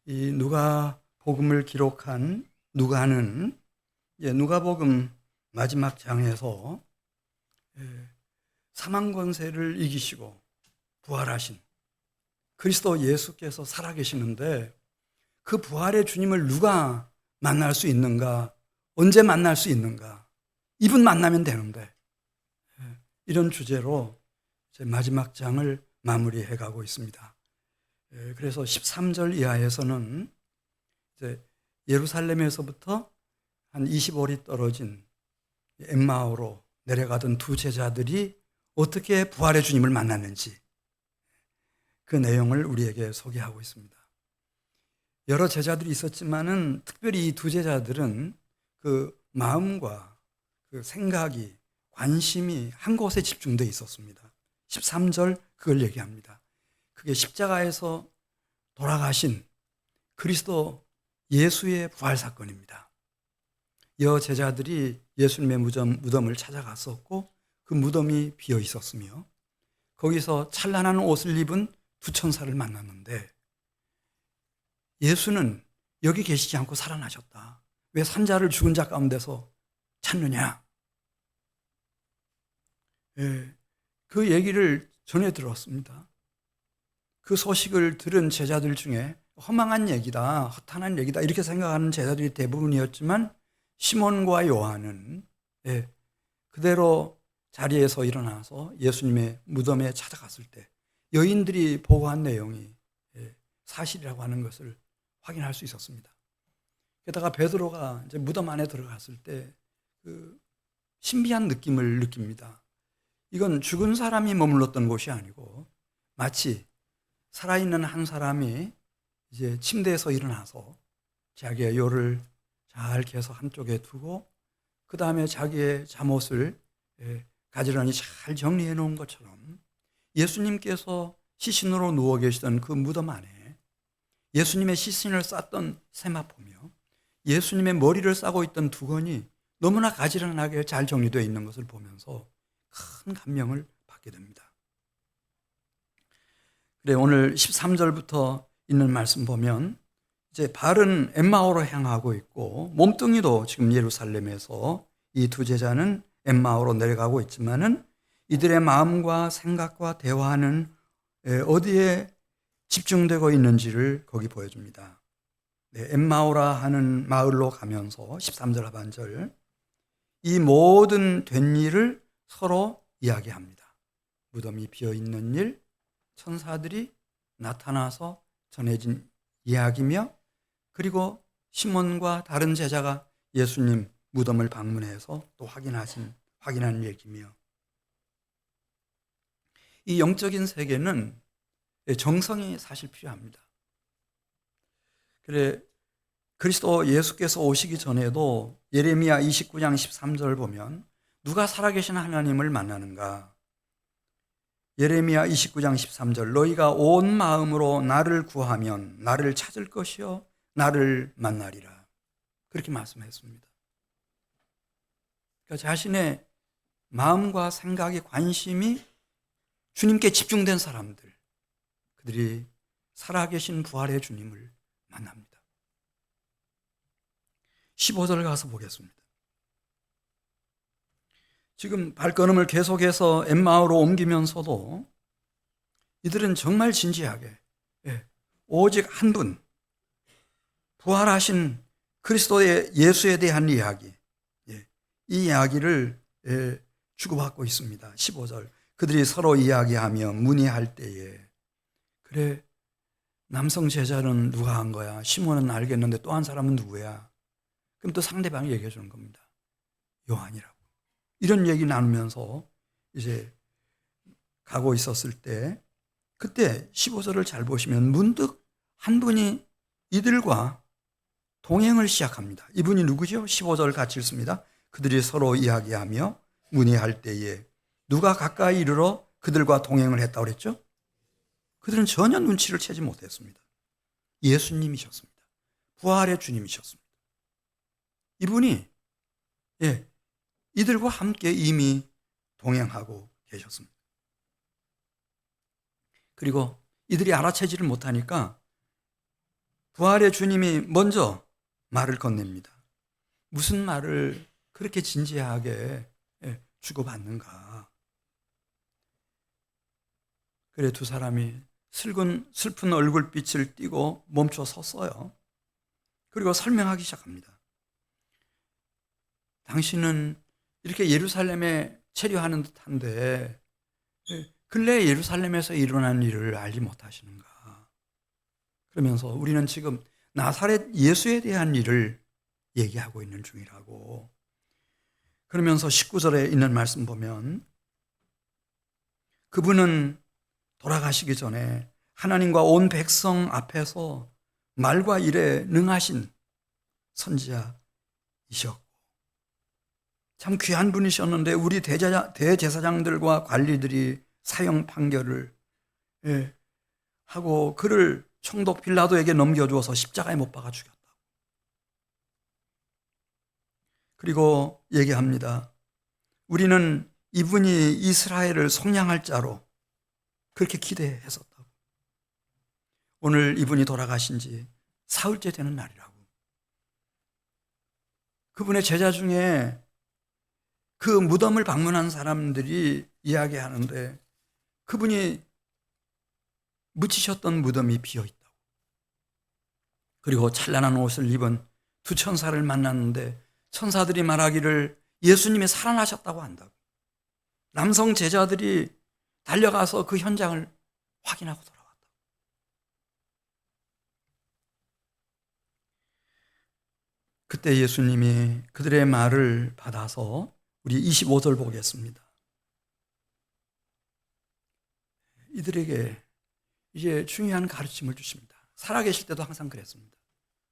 이 누가복음을 기록한 누가는 누가복음 마지막 장에서 사망 권세를 이기시고 부활하신 그리스도 예수께서 살아계시는데 그 부활의 주님을 누가 만날 수 있는가? 언제 만날 수 있는가? 이분 만나면 되는데 이런 주제로 이제 마지막 장을 마무리해 가고 있습니다. 그래서 13절 이하에서는 이제 예루살렘에서부터 한 25리 떨어진 엠마오로 내려가던 두 제자들이 어떻게 부활의 주님을 만났는지 그 내용을 우리에게 소개하고 있습니다. 여러 제자들이 있었지만은 특별히 이 두 제자들은 그 마음과 그 생각이 관심이 한 곳에 집중되어 있었습니다. 13절 그걸 얘기합니다. 그게 십자가에서 돌아가신 그리스도 예수의 부활 사건입니다. 여 제자들이 예수님의 무덤을 찾아갔었고 그 무덤이 비어 있었으며 거기서 찬란한 옷을 입은 두 천사를 만났는데 예수는 여기 계시지 않고 살아나셨다. 왜 산자를 죽은 자 가운데서 찾느냐? 그 얘기를 전해 들었습니다. 그 소식을 들은 제자들 중에 허망한 얘기다, 허탄한 얘기다 이렇게 생각하는 제자들이 대부분이었지만 시몬과 요한은 그대로 자리에서 일어나서 예수님의 무덤에 찾아갔을 때 여인들이 보고한 내용이 사실이라고 하는 것을 확인할 수 있었습니다. 게다가 베드로가 이제 무덤 안에 들어갔을 때 그 신비한 느낌을 느낍니다. 이건 죽은 사람이 머물렀던 곳이 아니고 마치 살아있는 한 사람이 이제 침대에서 일어나서 자기의 요를 잘 개서 한쪽에 두고 그 다음에 자기의 잠옷을 가지런히 잘 정리해 놓은 것처럼 예수님께서 시신으로 누워 계시던 그 무덤 안에 예수님의 시신을 쌌던 세마포며 예수님의 머리를 싸고 있던 두건이 너무나 가지런하게 잘 정리되어 있는 것을 보면서 큰 감명을 받게 됩니다. 그래, 오늘 13절부터 있는 말씀 보면 이제 발은 엠마오로 향하고 있고 몸뚱이도 지금 예루살렘에서 이 두 제자는 엠마오로 내려가고 있지만은 이들의 마음과 생각과 대화는 어디에 집중되고 있는지를 거기 보여줍니다. 엠마오라 하는 마을로 가면서 13절 하반절 이 모든 된 일을 서로 이야기합니다. 무덤이 비어있는 일, 천사들이 나타나서 전해진 이야기며 그리고 시몬과 다른 제자가 예수님 무덤을 방문해서 또 확인한 얘기며 이 영적인 세계는 정성이 사실 필요합니다. 그래 그리스도 예수께서 오시기 전에도 예레미야 29장 13절 보면 누가 살아계신 하나님을 만나는가? 예레미야 29장 13절 너희가 온 마음으로 나를 구하면 나를 찾을 것이요 나를 만나리라. 그렇게 말씀했습니다. 그러니까 자신의 마음과 생각의 관심이 주님께 집중된 사람들, 그들이 살아계신 부활의 주님을 만납니다. 15절 가서 보겠습니다. 지금 발걸음을 계속해서 엠마오로 옮기면서도 이들은 정말 진지하게 오직 한 분, 부활하신 그리스도의 예수에 대한 이야기, 이 이야기를 주고받고 있습니다. 15절 그들이 서로 이야기하며 문의할 때에 그래 남성 제자는 누가 한 거야? 시몬은 알겠는데 또 한 사람은 누구야? 그럼 또 상대방이 얘기해 주는 겁니다. 요한이라고. 이런 얘기 나누면서 이제 가고 있었을 때 그때 15절을 잘 보시면 문득 한 분이 이들과 동행을 시작합니다. 이분이 누구죠? 15절 같이 읽습니다. 그들이 서로 이야기하며 문의할 때에 누가 가까이 이르러 그들과 동행을 했다고 그랬죠? 그들은 전혀 눈치를 채지 못했습니다. 예수님이셨습니다. 부활의 주님이셨습니다. 이분이 이들과 함께 이미 동행하고 계셨습니다. 그리고 이들이 알아채지를 못하니까 부활의 주님이 먼저 말을 건넵니다. 무슨 말을 그렇게 진지하게 주고받는가. 그래 두 사람이 슬픈 얼굴빛을 띠고 멈춰 섰어요. 그리고 설명하기 시작합니다. 당신은 이렇게 예루살렘에 체류하는 듯한데 근래 예루살렘에서 일어난 일을 알지 못하시는가. 그러면서 우리는 지금 나사렛 예수에 대한 일을 얘기하고 있는 중이라고. 그러면서 19절에 있는 말씀 보면 그분은 돌아가시기 전에 하나님과 온 백성 앞에서 말과 일에 능하신 선지자이셨고 참 귀한 분이셨는데 우리 대제사장들과 관리들이 사형 판결을 하고 그를 총독 빌라도에게 넘겨주어서 십자가에 못 박아 죽였다. 그리고 얘기합니다. 우리는 이분이 이스라엘을 속량할 자로 그렇게 기대했었다고. 오늘 이분이 돌아가신 지 사흘째 되는 날이라고. 그분의 제자 중에 그 무덤을 방문한 사람들이 이야기하는데 그분이 묻히셨던 무덤이 비어있다고. 그리고 찬란한 옷을 입은 두 천사를 만났는데 천사들이 말하기를 예수님이 살아나셨다고 한다고. 남성 제자들이 달려가서 그 현장을 확인하고 돌아왔다고. 그때 예수님이 그들의 말을 받아서 우리 25절 보겠습니다. 이들에게 이제 중요한 가르침을 주십니다. 살아계실 때도 항상 그랬습니다.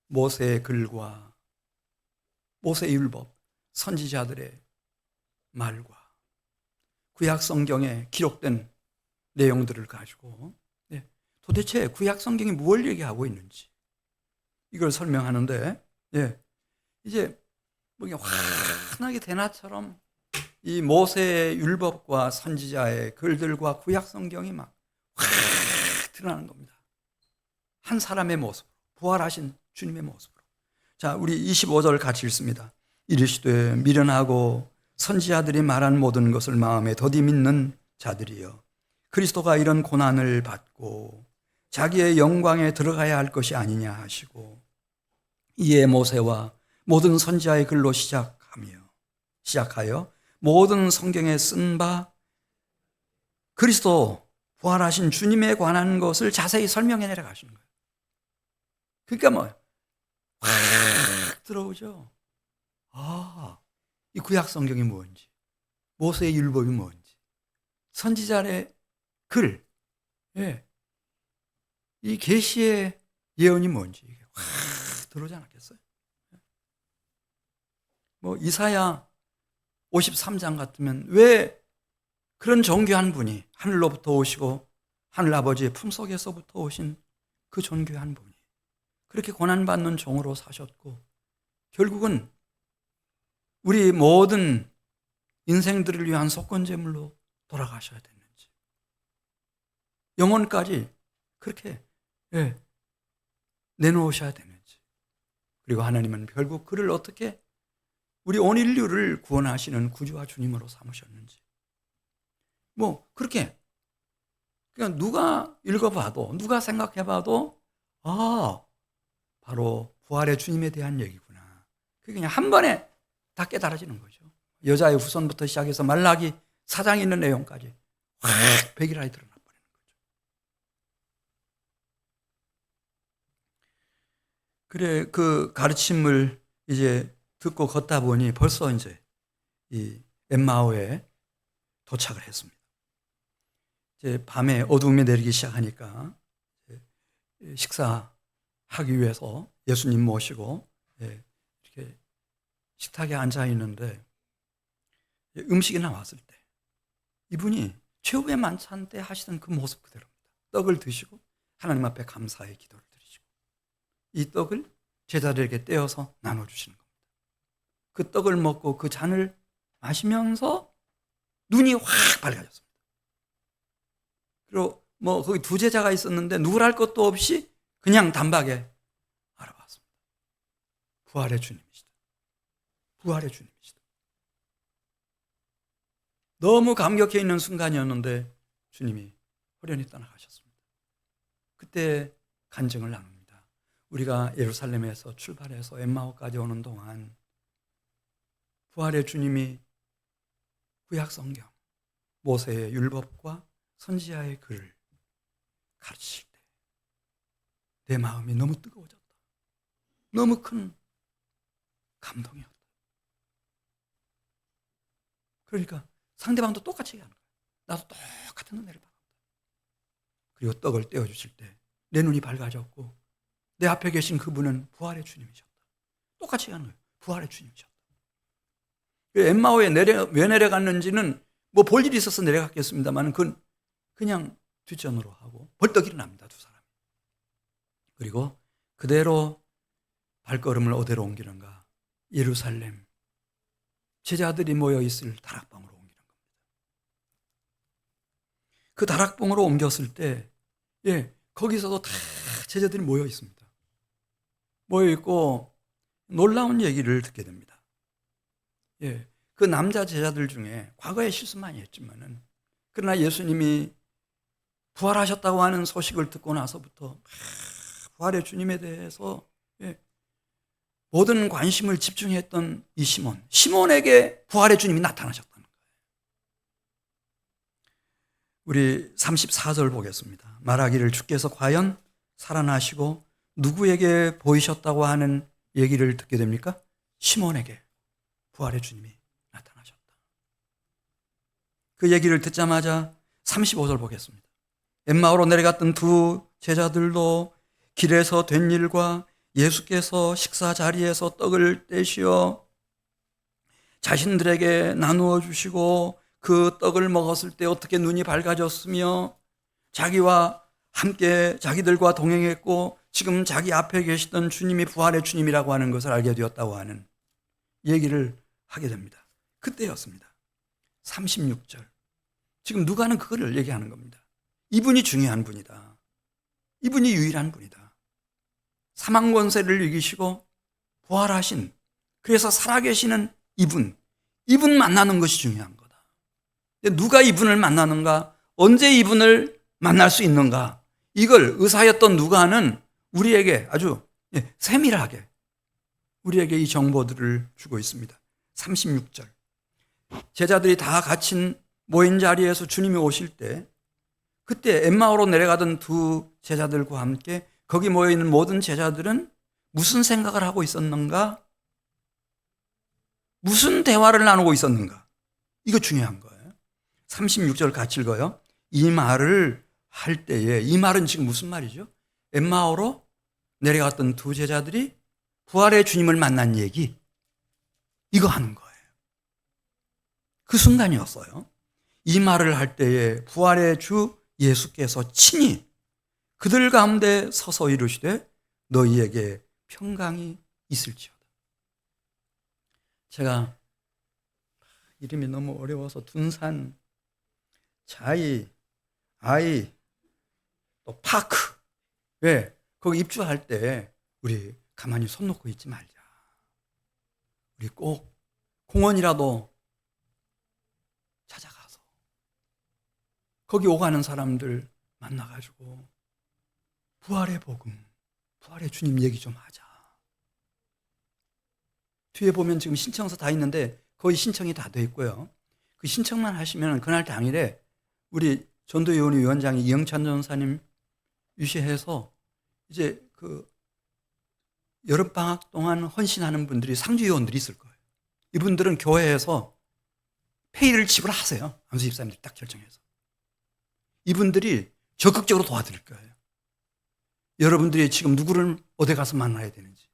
모세의 글과 모세의 율법, 선지자들의 말과 구약 성경에 기록된 내용들을 가지고 도대체 구약 성경이 무엇을 얘기하고 있는지 이걸 설명하는데 이제 환하게 대낮처럼 이 모세의 율법과 선지자의 글들과 구약 성경이 막 확 드러나는 겁니다. 한 사람의 모습, 부활하신 주님의 모습으로. 자, 우리 25절 같이 읽습니다. 이르시되 미련하고 선지자들이 말한 모든 것을 마음에 더디 믿는 자들이여, 그리스도가 이런 고난을 받고 자기의 영광에 들어가야 할 것이 아니냐 하시고 이에 모세와 모든 선지자의 글로 시작하여 모든 성경에 쓴 바 그리스도 부활하신 주님에 관한 것을 자세히 설명해 내려가시는 거예요. 그러니까 확 들어오죠. 이 구약 성경이 뭔지, 모세의 율법이 뭔지, 선지자의 글, 이 계시의 예언이 뭔지 이게 확 들어오지 않았겠어요? 이사야 53장 같으면 왜 그런 존귀한 분이 하늘로부터 오시고 하늘 아버지의 품속에서부터 오신 그 존귀한 분이 그렇게 고난받는 종으로 사셨고 결국은 우리 모든 인생들을 위한 속건제물로 돌아가셔야 됐는지, 영혼까지 그렇게 내놓으셔야 됐는지, 그리고 하나님은 결국 그를 어떻게 우리 온 인류를 구원하시는 구주와 주님으로 삼으셨는지, 그렇게 그냥 누가 읽어봐도 누가 생각해봐도 바로 부활의 주님에 대한 얘기구나. 그게 그냥 한 번에 다 깨달아지는 거죠. 여자의 후손부터 시작해서 말라기 4장에 있는 내용까지 확 백일하게 드러나 버리는 거죠. 그래 그 가르침을 이제 듣고 걷다 보니 벌써 이제 이 엠마오에 도착을 했습니다. 이제 밤에 어둠이 내리기 시작하니까 식사하기 위해서 예수님 모시고 이렇게 식탁에 앉아 있는데 음식이 나왔을 때 이분이 최후의 만찬 때 하시던 그 모습 그대로입니다. 떡을 드시고 하나님 앞에 감사의 기도를 드리시고 이 떡을 제자들에게 떼어서 나눠주시는 겁니다. 그 떡을 먹고 그 잔을 마시면서 눈이 확 밝아졌습니다. 그리고 거기 두 제자가 있었는데 누구랄 것도 없이 그냥 단박에 부활의 주님이시다. 부활의 주님이시다. 너무 감격해 있는 순간이었는데 주님이 호련히 떠나가셨습니다. 그때 간증을 나눕니다. 우리가 예루살렘에서 출발해서 엠마오까지 오는 동안 부활의 주님이 구약 성경, 모세의 율법과 선지자의 글을 가르치실 때 내 마음이 너무 뜨거워졌다. 너무 큰 감동이었다. 그러니까 상대방도 똑같이 얘기하는 거예요. 나도 똑같은 은혜를 받았다. 그리고 떡을 떼어주실 때 내 눈이 밝아졌고 내 앞에 계신 그분은 부활의 주님이셨다. 똑같이 얘기하는 거예요. 부활의 주님이셨다. 엠마오에 왜 내려갔는지는 뭐 볼 일이 있어서 내려갔겠습니다만 그건 그냥 뒷전으로 하고 벌떡 일어납니다. 두 사람이. 그리고 그대로 발걸음을 어디로 옮기는가? 예루살렘 제자들이 모여있을 다락방으로 옮기는 겁니다. 그 다락방으로 옮겼을 때 거기서도 다 제자들이 모여 있습니다. 모여 있고 놀라운 얘기를 듣게 됩니다. 그 남자 제자들 중에 과거에 실수 많이 했지만은 그러나 예수님이 부활하셨다고 하는 소식을 듣고 나서부터 부활의 주님에 대해서 모든 관심을 집중했던 이 시몬에게 부활의 주님이 나타나셨다는 거예요. 우리 34절 보겠습니다. 말하기를 주께서 과연 살아나시고 누구에게 보이셨다고 하는 얘기를 듣게 됩니까? 시몬에게 부활의 주님이 나타나셨다. 그 얘기를 듣자마자 35절 보겠습니다. 엠마오로 내려갔던 두 제자들도 길에서 된 일과 예수께서 식사 자리에서 떡을 떼시어 자신들에게 나누어 주시고 그 떡을 먹었을 때 어떻게 눈이 밝아졌으며 자기와 함께 자기들과 동행했고 지금 자기 앞에 계시던 주님이 부활의 주님이라고 하는 것을 알게 되었다고 하는 얘기를 하게 됩니다. 그때였습니다. 36절. 지금 누가는 그거를 얘기하는 겁니다. 이분이 중요한 분이다. 이분이 유일한 분이다. 사망 권세를 이기시고 부활하신, 그래서 살아계시는 이분 만나는 것이 중요한 거다. 누가 이분을 만나는가? 언제 이분을 만날 수 있는가? 이걸 의사였던 누가는 우리에게 아주 세밀하게 우리에게 이 정보들을 주고 있습니다. 36절. 제자들이 다 같이 모인 자리에서 주님이 오실 때 그때 엠마오로 내려가던 두 제자들과 함께 거기 모여있는 모든 제자들은 무슨 생각을 하고 있었는가? 무슨 대화를 나누고 있었는가? 이거 중요한 거예요. 36절 같이 읽어요. 이 말을 할 때에, 이 말은 지금 무슨 말이죠? 엠마오로 내려갔던 두 제자들이 부활의 주님을 만난 얘기, 이거 하는 거예요. 그 순간이었어요. 이 말을 할 때에 부활의 주 예수께서 친히 그들 가운데 서서 이르시되 너희에게 평강이 있을지어다. 제가 이름이 너무 어려워서 둔산, 자이, 아이, 또 파크. 왜? 거기 입주할 때 우리 가만히 손 놓고 있지 말자. 우리 꼭 공원이라도 찾아가서 거기 오가는 사람들 만나가지고 부활의 복음, 부활의 주님 얘기 좀 하자. 뒤에 보면 지금 신청서 다 있는데 거의 신청이 다 돼 있고요. 그 신청만 하시면 그날 당일에 우리 전도위원회 위원장이 이영찬 전사님 유시해서 이제 그 여름방학 동안 헌신하는 분들이 상주위원들이 있을 거예요. 이분들은 교회에서 페이를 지불하세요. 안수 집사님들이 딱 결정해서. 이분들이 적극적으로 도와드릴 거예요. 여러분들이 지금 누구를 어디 가서 만나야 되는지,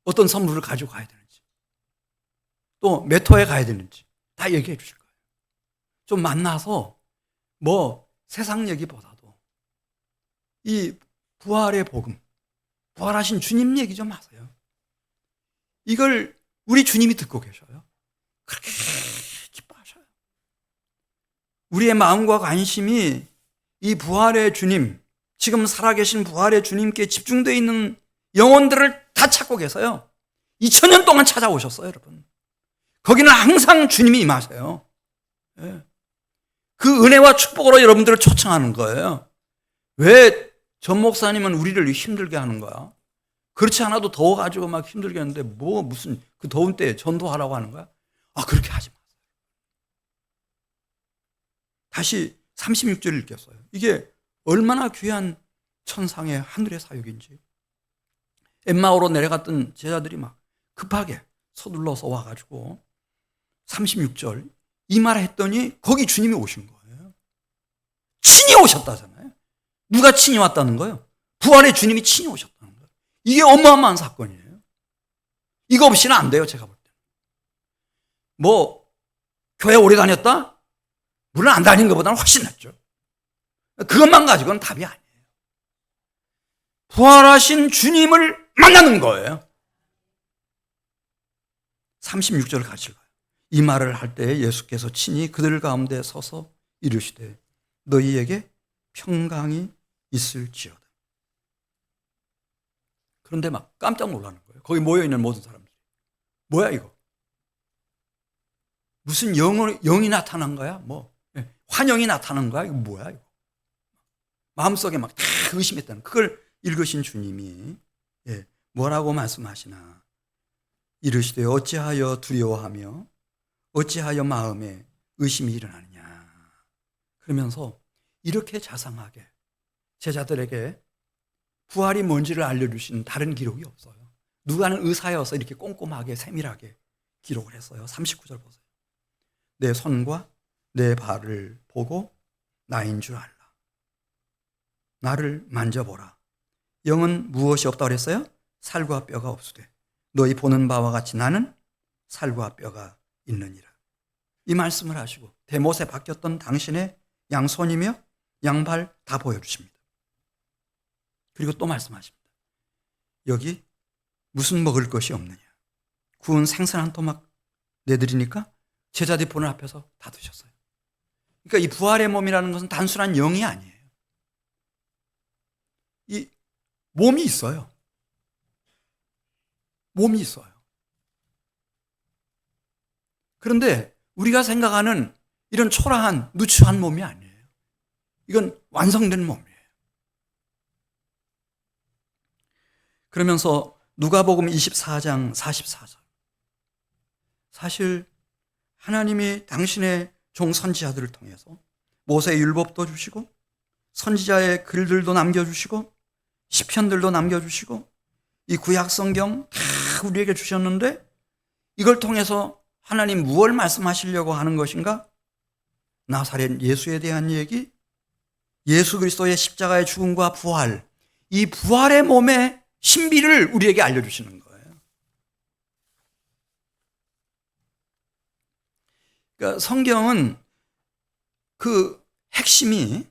어떤 선물을 가지고 가야 되는지, 또 몇 호에 가야 되는지 다 얘기해 주실 거예요. 좀 만나서 세상 얘기보다도 이 부활의 복음, 부활하신 주님 얘기 좀 하세요. 이걸 우리 주님이 듣고 계셔요. 그렇게 기뻐하셔요. 우리의 마음과 관심이 이 부활의 주님, 지금 살아계신 부활의 주님께 집중되어 있는 영혼들을 다 찾고 계세요. 2000년 동안 찾아오셨어요, 여러분. 거기는 항상 주님이 임하세요. 예. 그 은혜와 축복으로 여러분들을 초청하는 거예요. 왜 전 목사님은 우리를 힘들게 하는 거야? 그렇지 않아도 더워가지고 막 힘들게 하는데 무슨 그 더운 때에 전도하라고 하는 거야? 그렇게 하지 마세요. 다시 36절을 읽겠어요. 이게 얼마나 귀한 천상의 하늘의 사역인지. 엠마오로 내려갔던 제자들이 막 급하게 서둘러서 와가지고 36절 이 말을 했더니 거기 주님이 오신 거예요. 친히 오셨다잖아요. 누가 친히 왔다는 거예요? 부활의 주님이 친히 오셨다는 거예요. 이게 어마어마한 사건이에요. 이거 없이는 안 돼요, 제가 볼 때. 교회 오래 다녔다? 물론 안 다닌 것보다는 훨씬 낫죠. 그것만 가지고는 답이 아니에요. 부활하신 주님을 만나는 거예요. 36절 같이 읽어요. 이 말을 할 때 예수께서 친히 그들 가운데 서서 이르시되 너희에게 평강이 있을지어다. 그런데 막 깜짝 놀라는 거예요. 거기 모여있는 모든 사람들이. 뭐야 이거? 무슨 영이 나타난 거야? 환영이 나타난 거야? 이거 뭐야 이거? 마음속에 막 다 의심했다는 그걸 읽으신 주님이 뭐라고 말씀하시나? 이르시되 어찌하여 두려워하며 어찌하여 마음에 의심이 일어나느냐? 그러면서 이렇게 자상하게 제자들에게 부활이 뭔지를 알려주신 다른 기록이 없어요. 누가는 의사여서 이렇게 꼼꼼하게 세밀하게 기록을 했어요. 39절 보세요. 내 손과 내 발을 보고 나인 줄 알라. 나를 만져보라. 영은 무엇이 없다고 그랬어요? 살과 뼈가 없으되 너희 보는 바와 같이 나는 살과 뼈가 있느니라. 이 말씀을 하시고 대못에 박혔던 당신의 양손이며 양발 다 보여주십니다. 그리고 또 말씀하십니다. 여기 무슨 먹을 것이 없느냐? 구운 생선 한 토막 내드리니까 제자들이 보는 앞에서 다 드셨어요. 그러니까 이 부활의 몸이라는 것은 단순한 영이 아니에요. 이 몸이 있어요. 몸이 있어요. 그런데 우리가 생각하는 이런 초라한 누추한 몸이 아니에요. 이건 완성된 몸이에요. 그러면서 누가복음 24장 44절. 사실 하나님이 당신의 종 선지자들을 통해서 모세의 율법도 주시고 선지자의 글들도 남겨주시고 시편들도 남겨주시고 이 구약 성경 다 우리에게 주셨는데 이걸 통해서 하나님 무엇을 말씀하시려고 하는 것인가? 나사렛 예수에 대한 얘기, 예수 그리스도의 십자가의 죽음과 부활, 이 부활의 몸의 신비를 우리에게 알려주시는 거예요. 그러니까 성경은 그 핵심이,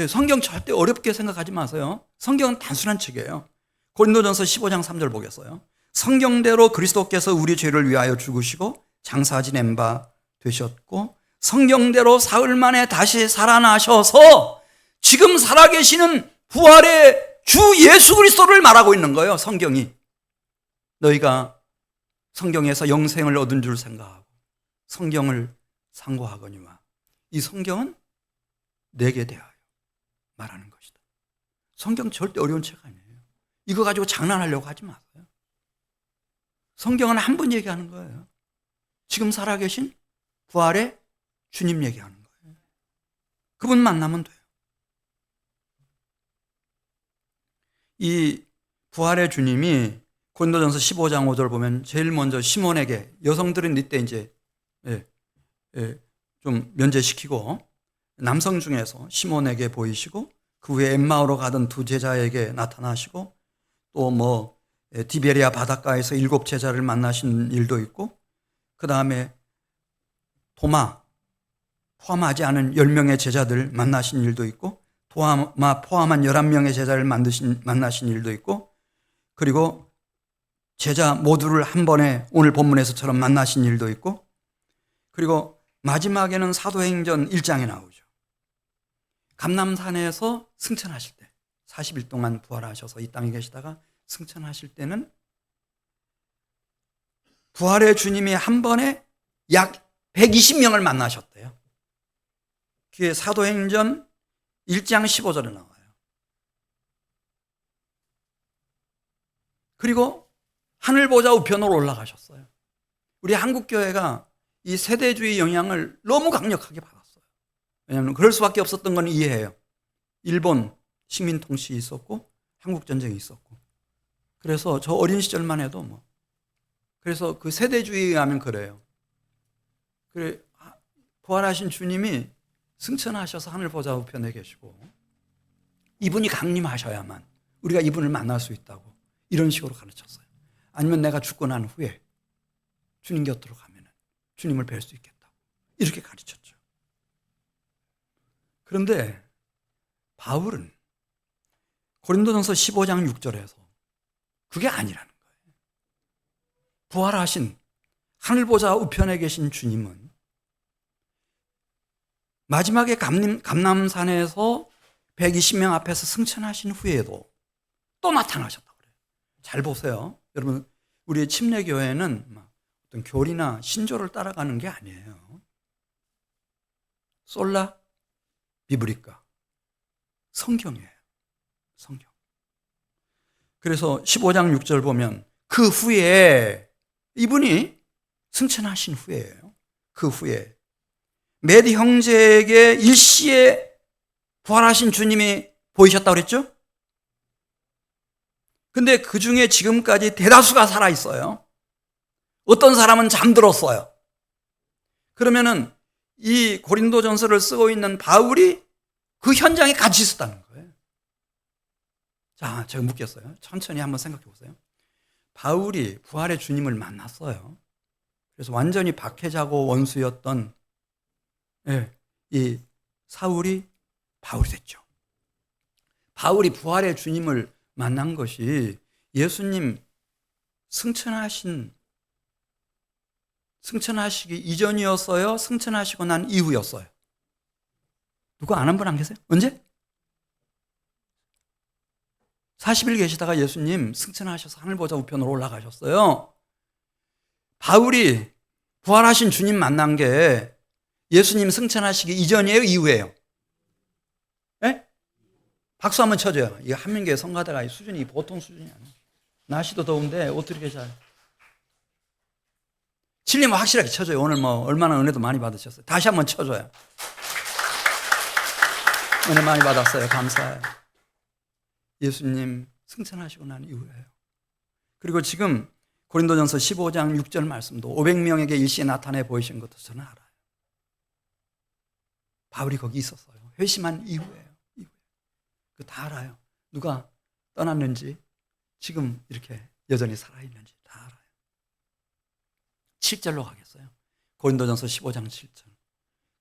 성경 절대 어렵게 생각하지 마세요. 성경은 단순한 책이에요. 고린도전서 15장 3절 보겠어요. 성경대로 그리스도께서 우리 죄를 위하여 죽으시고 장사 지낸 바 되셨고 성경대로 사흘 만에 다시 살아나셔서 지금 살아계시는 부활의 주 예수 그리스도를 말하고 있는 거예요. 성경이. 너희가 성경에서 영생을 얻은 줄 생각하고 성경을 상고하거니와 이 성경은 내게 대하여 말하는 것이다. 성경 절대 어려운 책 아니에요. 이거 가지고 장난하려고 하지 마세요. 성경은 한 분 얘기하는 거예요. 지금 살아계신 부활의 주님 얘기하는 거예요. 그분 만나면 돼요. 이 부활의 주님이 고린도전서 15장 5절 보면 제일 먼저 시몬에게, 여성들은 이때 이제 좀 면제시키고 남성 중에서 시몬에게 보이시고 그 후에 엠마오로 가던 두 제자에게 나타나시고 또 디베리아 바닷가에서 7 제자를 만나신 일도 있고 그 다음에 도마 포함하지 않은 10명의 제자들 만나신 일도 있고 도마 포함한 11명의 제자를 만나신 일도 있고 그리고 제자 모두를 한 번에 오늘 본문에서처럼 만나신 일도 있고 그리고 마지막에는 사도행전 1장에 나오죠. 감람산에서 승천하실 때 40일 동안 부활하셔서 이 땅에 계시다가 승천하실 때는 부활의 주님이 한 번에 약 120명을 만나셨대요. 그게 사도행전 1장 15절에 나와요. 그리고 하늘 보좌 우편으로 올라가셨어요. 우리 한국교회가 이 세대주의 영향을 너무 강력하게 받았어요. 왜냐하면 그럴 수밖에 없었던 건 이해해요. 일본 식민통치 있었고 한국전쟁이 있었고, 그래서 저 어린 시절만 해도 그래서 그 세대주의에 하면 그래요. 그래, 부활하신 주님이 승천하셔서 하늘 보좌 우편에 계시고 이분이 강림하셔야만 우리가 이분을 만날 수 있다고 이런 식으로 가르쳤어요. 아니면 내가 죽고 난 후에 주님 곁으로 가면 주님을 뵐 수 있겠다고 이렇게 가르쳤죠. 그런데 바울은 고린도전서 15장 6절에서 그게 아니라는 거예요. 부활하신 하늘보좌 우편에 계신 주님은 마지막에 감람산에서 120명 앞에서 승천하신 후에도 또 나타나셨다고 그래요. 잘 보세요. 여러분, 우리 침례교회는 어떤 교리나 신조를 따라가는 게 아니에요. 솔라 비브리카, 성경이에요. 성경. 그래서 15장 6절 보면 그 후에, 이분이 승천하신 후에예요. 그 후에 메디 형제에게 일시에 부활하신 주님이 보이셨다고 그랬죠? 근데 그 중에 지금까지 대다수가 살아있어요. 어떤 사람은 잠들었어요. 그러면은 이 고린도전서를 쓰고 있는 바울이 그 현장에 같이 있었다는 거예요. 자, 제가 묻겠어요. 천천히 한번 생각해 보세요. 바울이 부활의 주님을 만났어요. 그래서 완전히 박해자고 원수였던 이 사울이 바울이 됐죠. 바울이 부활의 주님을 만난 것이 예수님 승천하시기 이전이었어요? 승천하시고 난 이후였어요? 누가 아는 분 안 계세요? 언제? 40일 계시다가 예수님 승천하셔서 하늘보좌 우편으로 올라가셨어요. 바울이 부활하신 주님 만난 게 예수님 승천하시기 이전이에요? 이후에요? 네? 박수 한번 쳐줘요. 이 한민교회 성가대가 수준이 보통 수준이 아니에요. 날씨도 더운데 어떻게 잘. 칠리면 확실하게 쳐줘요. 오늘 얼마나 은혜도 많이 받으셨어요. 다시 한번 쳐줘요. 은혜 많이 받았어요. 감사해요. 예수님 승천하시고 난 이후에요. 그리고 지금 고린도전서 15장 6절 말씀도 500명에게 일시에 나타내 보이신 것도 저는 알아요. 바울이 거기 있었어요. 회심한 이후에요. 그거 다 알아요. 누가 떠났는지, 지금 이렇게 여전히 살아있는지 다 알아요. 7절로 가겠어요. 고린도전서 15장 7절.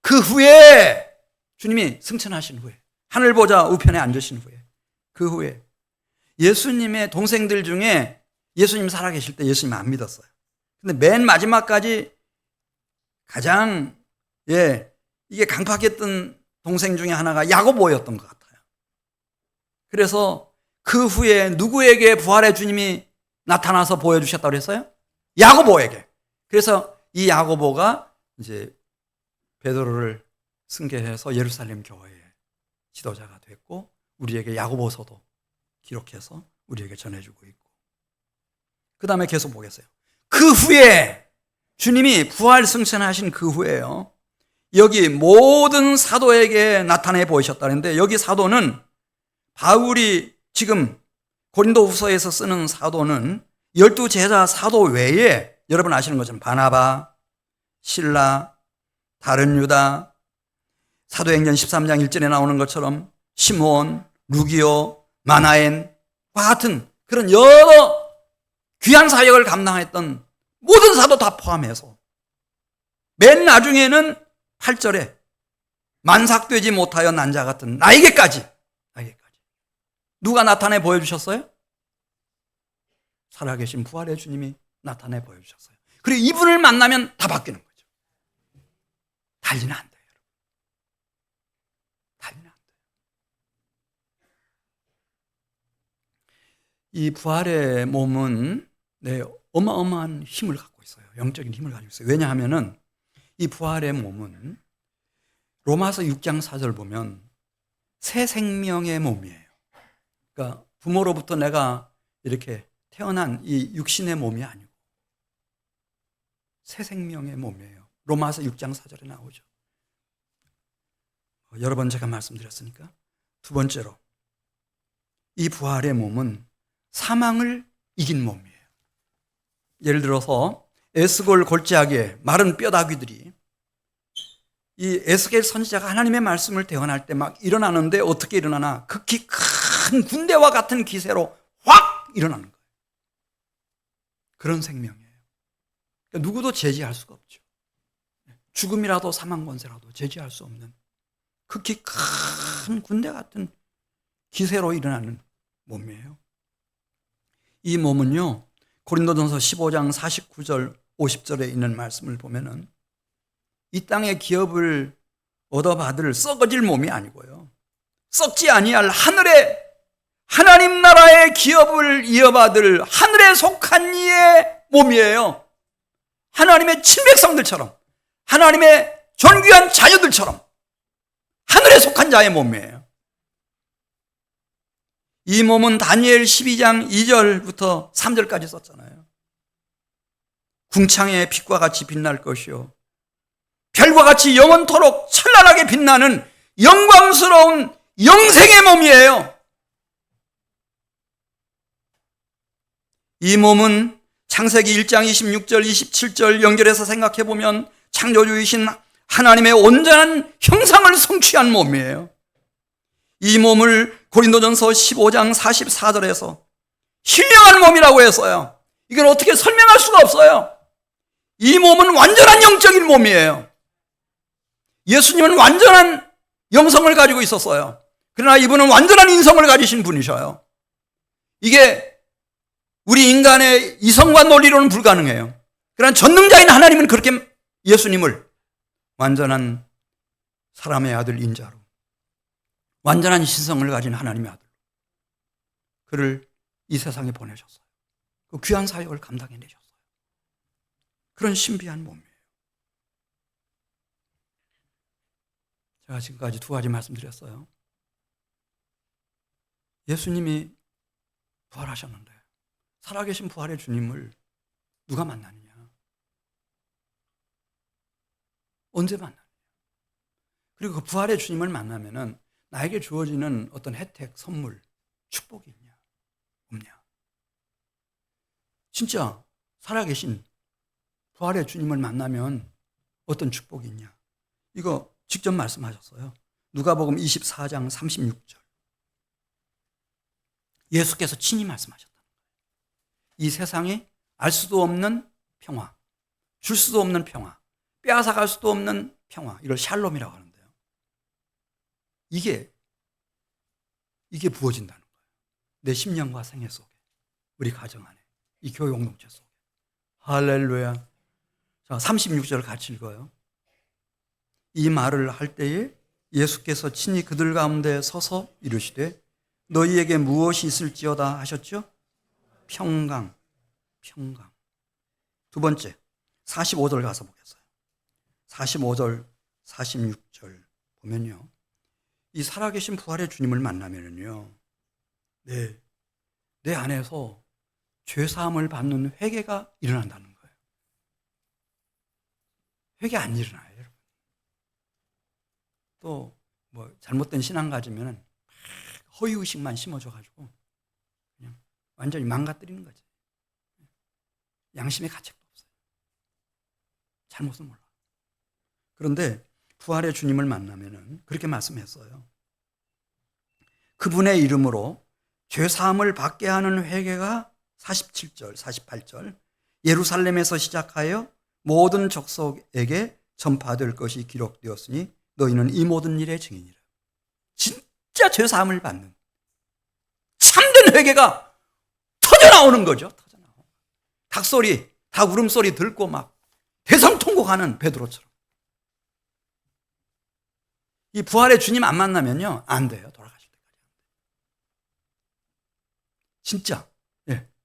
그 후에 주님이 승천하신 후에 하늘보좌 우편에 앉으신 후에 그 후에 예수님의 동생들 중에 예수님 살아계실 때 예수님 안 믿었어요. 근데 맨 마지막까지 가장 이게 강팍했던 동생 중에 하나가 야고보였던 것 같아요. 그래서 그 후에 누구에게 부활의 주님이 나타나서 보여주셨다고 그랬어요? 야고보에게. 그래서 이 야고보가 이제 베드로를 승계해서 예루살렘 교회의 지도자가 됐고, 우리에게 야고보서도 기록해서 우리에게 전해주고 있고. 그 다음에 계속 보겠어요. 그 후에 주님이 부활 승천하신 그 후에요, 여기 모든 사도에게 나타내 보이셨다는데, 여기 사도는 바울이 지금 고린도후서에서 쓰는 사도는 12제자 사도 외에 여러분 아시는 것처럼 바나바, 실라, 다른 유다, 사도행전 13장 1절에 나오는 것처럼 시몬, 루기오, 마나엔과 같은 그런 여러 귀한 사역을 감당했던 모든 사도 다 포함해서 맨 나중에는 8절에 만삭되지 못하여 난 자 같은 나에게까지 누가 나타내 보여주셨어요? 살아계신 부활의 주님이 나타내 보여주셨어요. 그리고 이분을 만나면 다 바뀌는 거죠. 달리는 안 돼요, 여러분. 달리는 안 돼요. 이 부활의 몸은 어마어마한 힘을 갖고 있어요. 영적인 힘을 가지고 있어요. 왜냐하면은 이 부활의 몸은 로마서 6장 4절 보면 새 생명의 몸이에요. 그러니까 부모로부터 내가 이렇게 태어난 이 육신의 몸이 아니고 새 생명의 몸이에요. 로마서 6장 4절에 나오죠. 여러 번 제가 말씀드렸으니까. 두 번째로 이 부활의 몸은 사망을 이긴 몸이에요. 예를 들어서 에스골 골짜기에 마른 뼈다귀들이 이 에스겔 선지자가 하나님의 말씀을 대언할 때 막 일어나는데 어떻게 일어나나? 극히 큰 군대와 같은 기세로 확 일어나는 거예요. 그런 생명이에요. 그러니까 누구도 제지할 수가 없죠. 죽음이라도 사망 권세라도 제지할 수 없는 극히 큰 군대 같은 기세로 일어나는 몸이에요. 이 몸은요, 고린도전서 15장 49절 50절에 있는 말씀을 보면은 이 땅의 기업을 얻어받을 썩어질 몸이 아니고요, 썩지 아니할 하늘의 하나님 나라의 기업을 이어받을 하늘에 속한 이의 몸이에요. 하나님의 친백성들처럼, 하나님의 존귀한 자녀들처럼 하늘에 속한 자의 몸이에요. 이 몸은 다니엘 12장 2절부터 3절까지 썼잖아요. 궁창의 빛과 같이 빛날 것이요, 별과 같이 영원토록 찬란하게 빛나는 영광스러운 영생의 몸이에요. 이 몸은 창세기 1장 26절 27절 연결해서 생각해 보면 창조주이신 하나님의 온전한 형상을 성취한 몸이에요. 이 몸을 고린도전서 15장 44절에서 신령한 몸이라고 했어요. 이걸 어떻게 설명할 수가 없어요. 이 몸은 완전한 영적인 몸이에요. 예수님은 완전한 영성을 가지고 있었어요. 그러나 이분은 완전한 인성을 가지신 분이셔요. 이게 우리 인간의 이성과 논리로는 불가능해요. 그러나 전능자인 하나님은 그렇게 예수님을 완전한 사람의 아들 인자로, 완전한 신성을 가진 하나님의 아들, 그를 이 세상에 보내셨어요. 그 귀한 사역을 감당해내셨어요. 그런 신비한 몸이에요. 제가 지금까지 두 가지 말씀드렸어요. 예수님이 부활하셨는데 살아계신 부활의 주님을 누가 만나느냐? 언제 만나느냐? 그리고 그 부활의 주님을 만나면은 나에게 주어지는 어떤 혜택, 선물, 축복이 있냐? 없냐? 진짜 살아계신 부활의 주님을 만나면 어떤 축복이 있냐? 이거 직접 말씀하셨어요. 누가복음 24장 36절. 예수께서 친히 말씀하셨다. 이 세상에 알 수도 없는 평화, 줄 수도 없는 평화, 빼앗아갈 수도 없는 평화, 이걸 샬롬이라고 하는데요. 이게 부어진다는 거예요. 내 심령과 생애 속에, 우리 가정 안에, 이 교회 공동체 속에. 할렐루야. 자, 36절 같이 읽어요. 이 말을 할 때에 예수께서 친히 그들 가운데 서서 이르시되 너희에게 무엇이 있을지어다 하셨죠? 평강. 두 번째, 45절 가서 보겠어요. 45절, 46절 보면요, 이 살아계신 부활의 주님을 만나면요, 내 안에서 죄사함을 받는 회개가 일어난다는 거예요. 회개 안 일어나요, 여러분. 또 뭐 잘못된 신앙 가지면 허위의식만 심어줘가지고 그냥 완전히 망가뜨리는 거지. 양심의 가책도 없어요. 잘못은 몰라. 그런데 부활의 주님을 만나면은 그렇게 말씀했어요. 그분의 이름으로 죄사함을 받게 하는 회개가 47절, 48절 예루살렘에서 시작하여 모든 족속에게 전파될 것이 기록되었으니 너희는 이 모든 일의 증인이라. 진짜 죄사함을 받는 참된 회개가 터져나오는 거죠. 터져나오고. 닭소리, 닭 울음소리 듣고 막 대성통곡하는 베드로처럼. 이 부활의 주님 안 만나면요, 안 돼요. 돌아가실 때까지. 진짜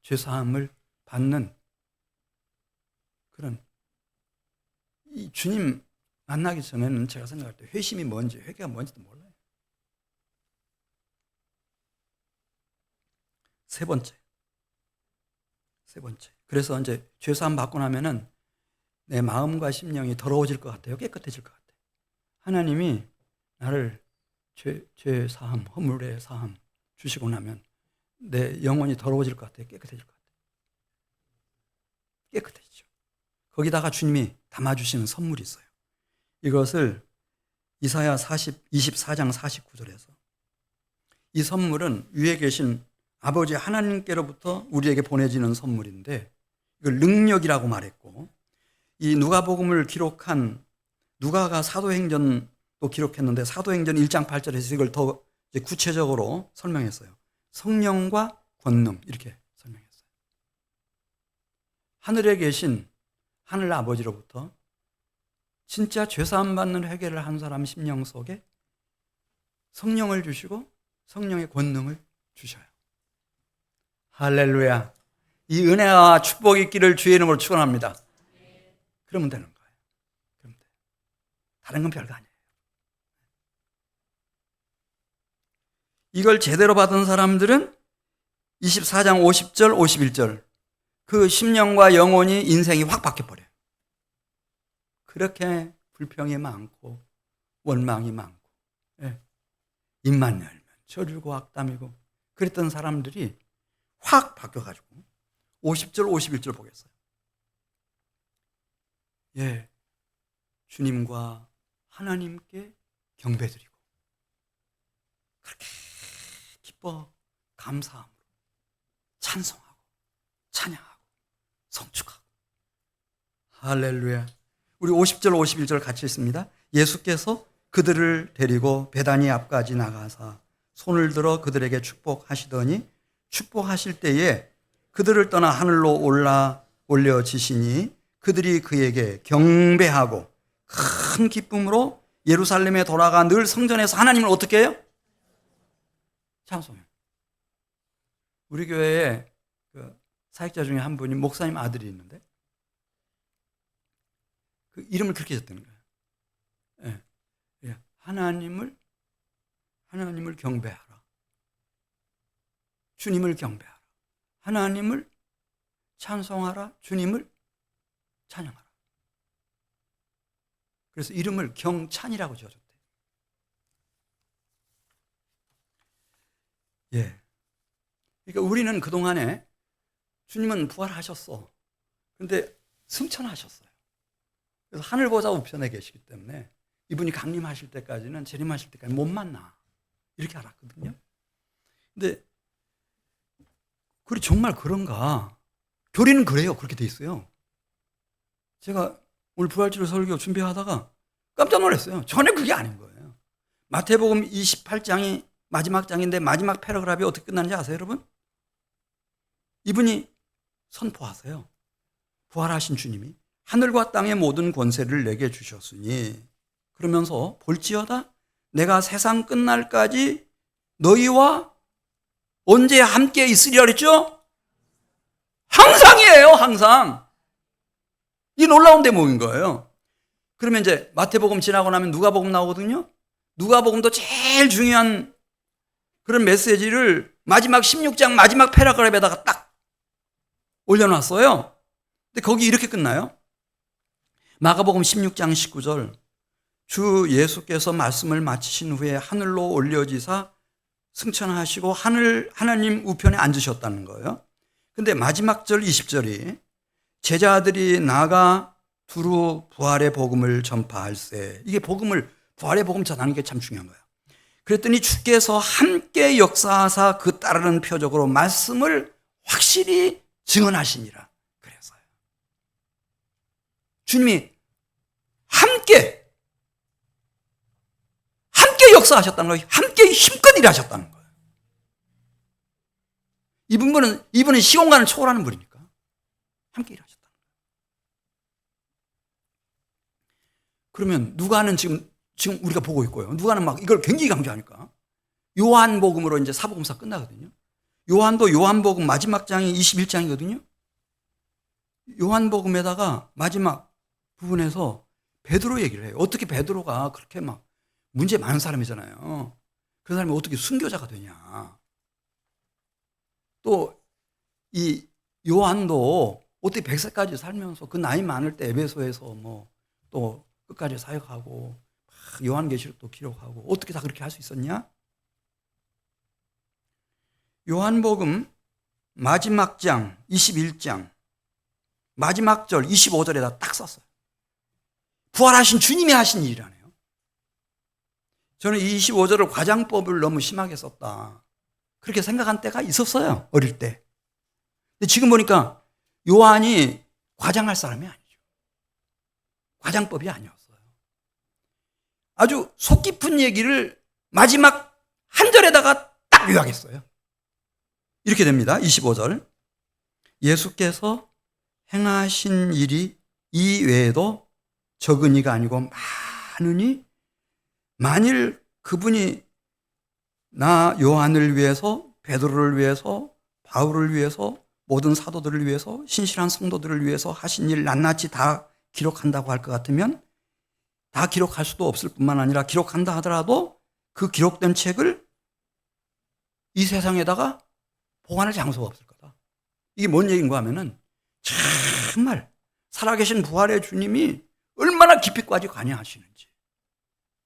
죄사함을 받는 그런 이 주님 만나기 전에는 제가 생각할 때 회심이 뭔지, 회개가 뭔지도 몰라요. 세 번째. 그래서 이제 죄사함 받고 나면은 내 마음과 심령이 더러워질 것 같아요. 깨끗해질 것 같아요. 하나님이 나를 죄 사함, 허물의 사함 주시고 나면 내 영혼이 더러워질 것 같아요. 깨끗해질 것 같아요. 깨끗해지죠. 거기다가 주님이 담아주시는 선물이 있어요. 이것을 이사야 24장 49절에서 이 선물은 위에 계신 아버지 하나님께로부터 우리에게 보내지는 선물인데 이걸 능력이라고 말했고, 이 누가복음을 기록한 누가가 사도행전도 기록했는데 사도행전 1장 8절에서 이걸 더 구체적으로 설명했어요. 성령과 권능 이렇게 설명했어요. 하늘에 계신 하늘 아버지로부터 진짜 죄사함 받는 회개를 한 사람 심령 속에 성령을 주시고 성령의 권능을 주셔요. 할렐루야. 이 은혜와 축복이 있기를 주의 이름으로 축원합니다. 그러면 되는 거예요. 그러면 돼요. 다른 건 별거 아니에요. 이걸 제대로 받은 사람들은 24장 50절 51절 그 심령과 영혼이 인생이 확 바뀌어버려요. 그렇게 불평이 많고 원망이 많고 입만 열면 저주고 악담이고 그랬던 사람들이 확 바뀌어가지고 50절 51절 보겠어요. 주님과 하나님께 경배드리고 그렇게 기뻐 감사함으로 찬송하고 찬양하고 성축하고. 할렐루야. 우리 50절 51절 같이 읽습니다. 예수께서 그들을 데리고 베다니 앞까지 나가사 손을 들어 그들에게 축복하시더니 축복하실 때에 그들을 떠나 하늘로 올려지시니 그들이 그에게 경배하고 큰 기쁨으로 예루살렘에 돌아가 늘 성전에서 하나님을 어떻게 해요? 찬송해요. 우리 교회에 그 사역자 중에 한 분이 목사님 아들이 있는데 그 이름을 그렇게 줬다는 거예요. 하나님을 경배하라. 주님을 경배하라. 하나님을 찬송하라. 주님을 찬양하라. 그래서 이름을 경찬이라고 지어줬대요. 그러니까 우리는 그동안에 주님은 부활하셨어. 그런데 승천하셨어요. 그래서 하늘보다 우편에 계시기 때문에 이분이 강림하실 때까지는 재림하실 때까지 못 만나. 이렇게 알았거든요. 근데 그게 정말 그런가? 교리는 그래요. 그렇게 돼 있어요. 제가 오늘 부활주일 설교 준비하다가 깜짝 놀랐어요. 전혀 그게 아닌 거예요. 마태복음 28장이 마지막 장인데 마지막 패러그래프이 어떻게 끝나는지 아세요, 여러분? 이분이 선포하세요. 부활하신 주님이 하늘과 땅의 모든 권세를 내게 주셨으니 그러면서 볼지어다 내가 세상 끝날까지 너희와 언제 함께 있으리라 그랬죠? 항상이에요, 항상. 이 놀라운 대목인 거예요. 그러면 이제 마태복음 지나고 나면 누가복음 나오거든요. 누가복음도 제일 중요한 그런 메시지를 마지막 16장 마지막 패러그래프에다가 딱 올려놨어요. 근데 거기 이렇게 끝나요. 마가복음 16장 19절 주 예수께서 말씀을 마치신 후에 하늘로 올려지사 승천하시고 하나님 우편에 앉으셨다는 거예요. 근데 마지막 절 20절이 제자들이 나가 두루 부활의 복음을 전파할세. 이게 부활의 복음 전하는 게 참 중요한 거예요. 그랬더니 주께서 함께 역사하사 그 따르는 표적으로 말씀을 확실히 증언하시니라. 그래서요. 주님이 함께 역사하셨다는 거예요. 함께 힘껏 일하셨다는 거예요. 이분은 시공간을 초월하는 분이니까 함께 일하셨다는 거예요. 그러면 누가는 지금 우리가 보고 있고요. 누가는 막 이걸 굉장히 강조하니까 요한복음으로 이제 사복음서 끝나거든요. 요한도 요한복음 마지막 장이 21장이거든요. 요한복음에다가 마지막 부분에서 베드로 얘기를 해요. 어떻게 베드로가 그렇게 막 문제 많은 사람이잖아요. 그 사람이 어떻게 순교자가 되냐. 또 이 요한도 어떻게 100세까지 살면서 그 나이 많을 때 에베소에서 뭐 또 끝까지 사역하고 요한계시록도 기록하고 어떻게 다 그렇게 할 수 있었냐? 요한복음 마지막 장 21장 마지막 절 25절에다 딱 썼어요. 부활하신 주님이 하신 일이라네요. 저는 이 25절을 과장법을 너무 심하게 썼다, 그렇게 생각한 때가 있었어요, 어릴 때. 근데 지금 보니까 요한이 과장할 사람이 아니죠. 과장법이 아니었어요. 아주 속 깊은 얘기를 마지막 한 절에다가 딱 요약했어요. 이렇게 됩니다. 25절. 예수께서 행하신 일이 이 외에도 적은이가 아니고 많으니 만일 그분이 나 요한을 위해서, 베드로를 위해서, 바울을 위해서, 모든 사도들을 위해서, 신실한 성도들을 위해서 하신 일 낱낱이 다 기록한다고 할 것 같으면 다 기록할 수도 없을 뿐만 아니라 기록한다 하더라도 그 기록된 책을 이 세상에다가 보관할 장소가 없을 거다. 이게 뭔 얘기인가 하면은 정말 살아계신 부활의 주님이 얼마나 깊이까지 관여하시는지,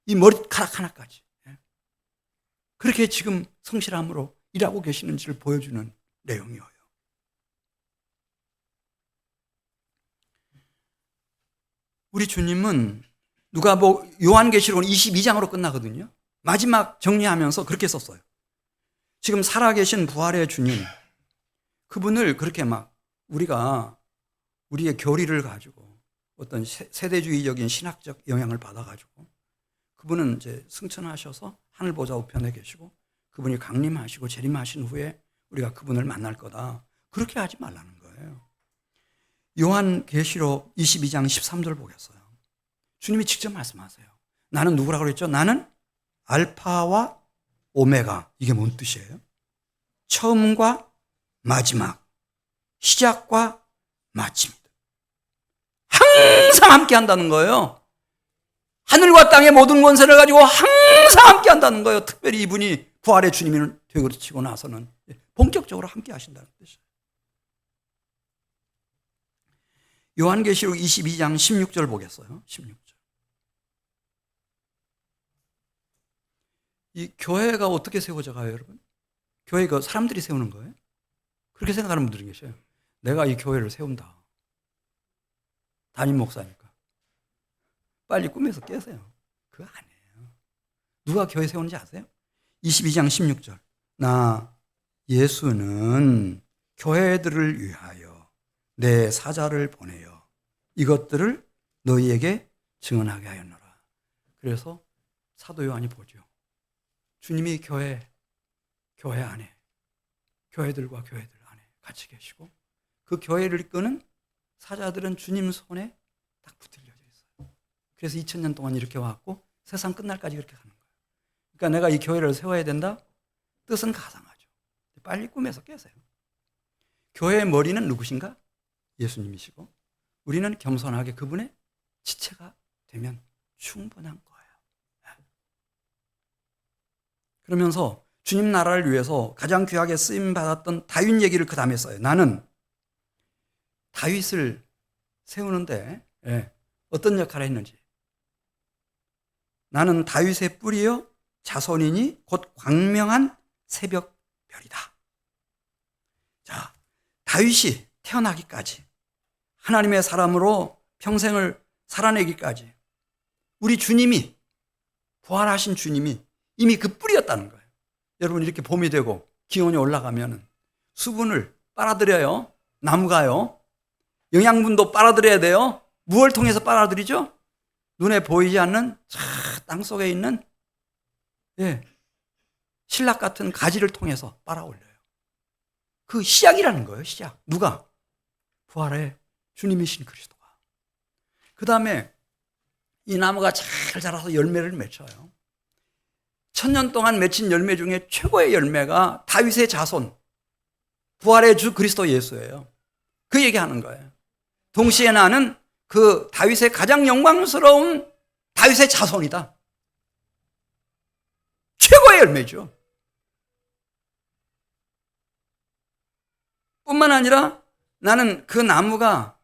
이 머리카락 하나까지 그렇게 지금 성실함으로 일하고 계시는지를 보여주는 내용이에요. 우리 주님은 요한계시록은 22장으로 끝나거든요. 마지막 정리하면서 그렇게 썼어요. 지금 살아계신 부활의 주님, 그분을 그렇게 막 우리가 우리의 교리를 가지고 어떤 세대주의적인 신학적 영향을 받아가지고 그분은 이제 승천하셔서 하늘 보좌 우편에 계시고 그분이 강림하시고 재림하신 후에 우리가 그분을 만날 거다, 그렇게 하지 말라는 거예요. 요한계시록 22장 13절 보겠어요. 주님이 직접 말씀하세요. 나는 누구라고 그랬죠? 나는 알파와 오메가. 이게 뭔 뜻이에요? 처음과 마지막, 시작과 마침이다. 항상 함께 한다는 거예요. 하늘과 땅의 모든 권세를 가지고 항상 함께 한다는 거예요. 특별히 이분이 부활의 주님을 되그치고 나서는 본격적으로 함께 하신다는 뜻이에요. 요한계시록 22장 16절 보겠어요. 16절. 이 교회가 어떻게 세워져 가요, 여러분? 교회가 사람들이 세우는 거예요? 그렇게 생각하는 분들이 계셔요. 내가 이 교회를 세운다. 담임 목사니까. 빨리 꿈에서 깨세요. 그거 아니에요. 누가 교회 세우는지 아세요? 22장 16절. 나 예수는 교회들을 위하여 내 사자를 보내어 이것들을 너희에게 증언하게 하였노라. 그래서 사도 요한이 보죠. 주님이 교회 안에, 교회들과 교회들 안에 같이 계시고 그 교회를 이끄는 사자들은 주님 손에 딱 붙들려져 있어요. 그래서 2000년 동안 이렇게 왔고 세상 끝날까지 그렇게 가는 거예요. 그러니까 내가 이 교회를 세워야 된다? 뜻은 가상하죠. 빨리 꿈에서 깨세요. 교회의 머리는 누구신가? 예수님이시고 우리는 겸손하게 그분의 지체가 되면 충분한 거예요. 그러면서 주님 나라를 위해서 가장 귀하게 쓰임받았던 다윗 얘기를 그 다음에 써요. 나는 다윗을 세우는데 어떤 역할을 했는지. 나는 다윗의 뿌리요 자손이니 곧 광명한 새벽별이다. 자, 다윗이 태어나기까지 하나님의 사람으로 평생을 살아내기까지 우리 주님이, 부활하신 주님이 이미 그 뿌리였다는 거예요. 여러분, 이렇게 봄이 되고 기온이 올라가면 수분을 빨아들여요. 나무가요. 영양분도 빨아들여야 돼요. 무엇을 통해서 빨아들이죠? 눈에 보이지 않는 땅 속에 있는 신락 같은 가지를 통해서 빨아올려요. 그 시작이라는 거예요. 시작. 누가? 부활의 주님이신 그리스도가. 그 다음에 이 나무가 잘 자라서 열매를 맺혀요. 1000년 동안 맺힌 열매 중에 최고의 열매가 다윗의 자손, 부활의 주 그리스도 예수예요. 그 얘기하는 거예요. 동시에 나는 그 다윗의 가장 영광스러운 다윗의 자손이다. 최고의 열매죠. 뿐만 아니라 나는 그 나무가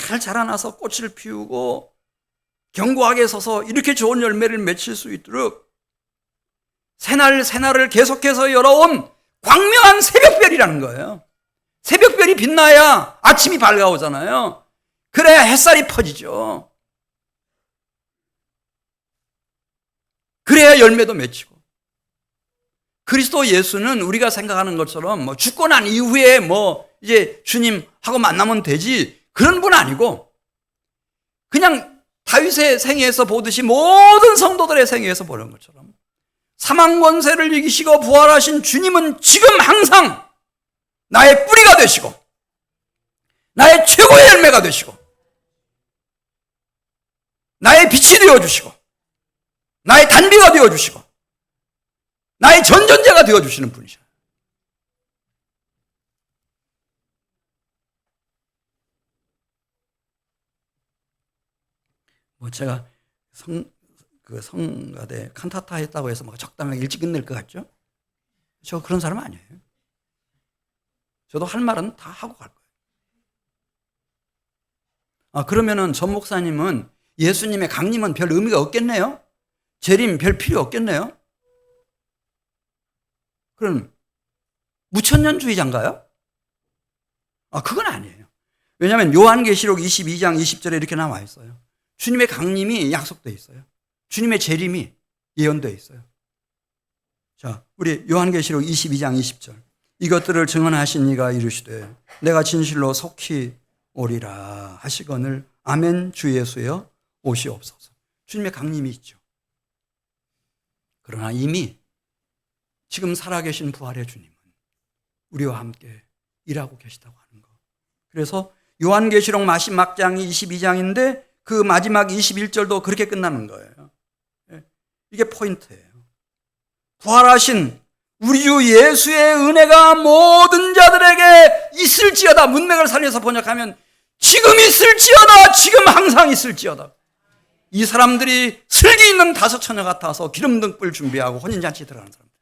잘 자라나서 꽃을 피우고 견고하게 서서 이렇게 좋은 열매를 맺힐 수 있도록 새날을 계속해서 열어온 광명한 새벽별이라는 거예요. 새벽별이 빛나야 아침이 밝아오잖아요. 그래야 햇살이 퍼지죠. 그래야 열매도 맺히고. 그리스도 예수는 우리가 생각하는 것처럼 뭐 죽고 난 이후에 뭐 이제 주님하고 만나면 되지, 그런 분 아니고 그냥 다윗의 생애에서 보듯이 모든 성도들의 생애에서 보는 것처럼 사망 권세를 이기시고 부활하신 주님은 지금 항상 나의 뿌리가 되시고 나의 최고의 열매가 되시고 나의 빛이 되어주시고 나의 단비가 되어주시고 나의 전전자가 되어주시는 분이셔요. 뭐 제가 성가대 칸타타 했다고 해서 막 적당하게 일찍 끝낼 것 같죠? 저 그런 사람 아니에요. 저도 할 말은 다 하고 갈 거예요. 그러면은 전 목사님은 예수님의 강림은 별 의미가 없겠네요? 재림 별 필요 없겠네요? 그럼 무천년주의자인가요? 그건 아니에요. 왜냐하면 요한계시록 22장 20절에 이렇게 나와 있어요. 주님의 강림이 약속되어 있어요. 주님의 재림이 예언되어 있어요. 자, 우리 요한계시록 22장 20절. 이것들을 증언하신 이가 이르시되 내가 진실로 속히 오리라 하시거늘 아멘 주 예수여 오시옵소서. 주님의 강림이 있죠. 그러나 이미 지금 살아계신 부활의 주님은 우리와 함께 일하고 계시다고 하는 거. 그래서 요한계시록 마지막 장이 22장인데 그 마지막 21절도 그렇게 끝나는 거예요. 이게 포인트예요. 부활하신 우리 주 예수의 은혜가 모든 자들에게 있을지어다. 문맥을 살려서 번역하면 지금 있을지어다. 지금 항상 있을지어다. 이 사람들이 슬기 있는 다섯 처녀 같아서 기름 등불 준비하고 혼인잔치 들어가는 사람들.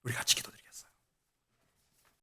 우리 같이 기도드립니다.